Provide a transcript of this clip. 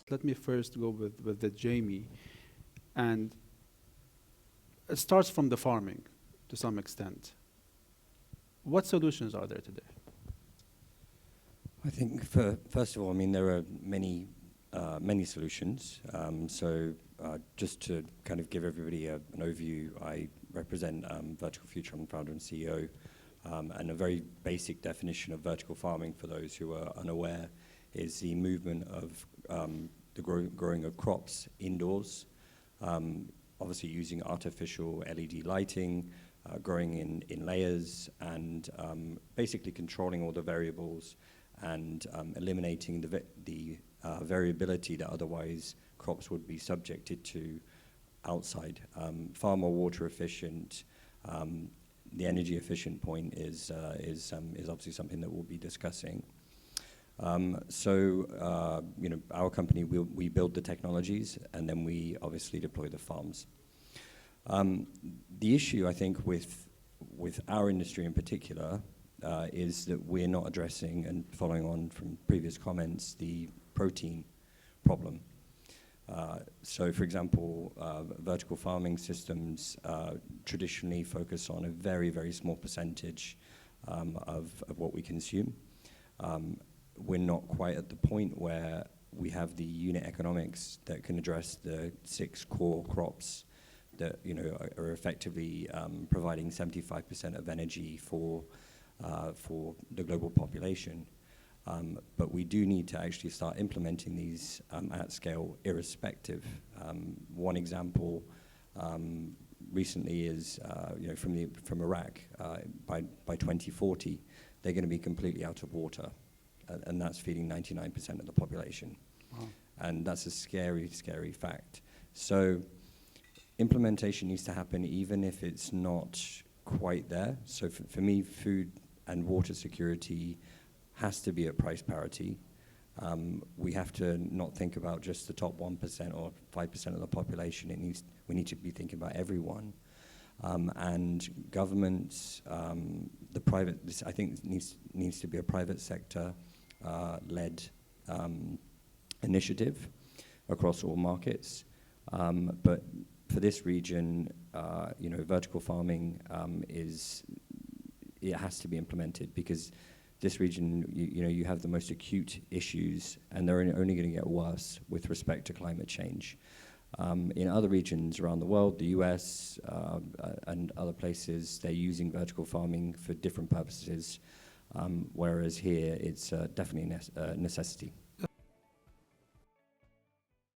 Let me first go with the Jamie. And it starts from the farming to some extent. What solutions are there today? I think first of all, I mean, there are many solutions. Just to kind of give everybody an overview, I represent Vertical Future. I'm founder and CEO. And a very basic definition of vertical farming, for those who are unaware, is the movement of the growing of crops indoors, obviously using artificial LED lighting, growing in layers, and basically controlling all the variables and eliminating the variability that otherwise crops would be subjected to outside. Far more water efficient. The energy efficient point is obviously something that we'll be discussing. Our company, we build the technologies, and then we obviously deploy the farms. The issue, I think, with our industry in particular, is that we're not addressing, and following on from previous comments, the protein problem. For example, vertical farming systems traditionally focus on a very, very small percentage of what we consume. We're not quite at the point where we have the unit economics that can address the 6 core crops that are effectively providing 75% of energy for the global population. But we do need to actually start implementing these at scale, irrespective. One example recently is from Iraq. By 2040, they're going to be completely out of water, and that's feeding 99% of the population. Wow. And that's a scary, scary fact. So implementation needs to happen even if it's not quite there. So for me, food and water security has to be at price parity. We have to not think about just the top 1% or 5% of the population. We need to be thinking about everyone. And governments, the private, I think needs to be a private sector led initiative across all markets. But for this region, vertical farming it has to be implemented, because this region, you have the most acute issues, and they're only going to get worse with respect to climate change. In other regions around the world, the US and other places, they're using vertical farming for different purposes, whereas here it's definitely a necessity.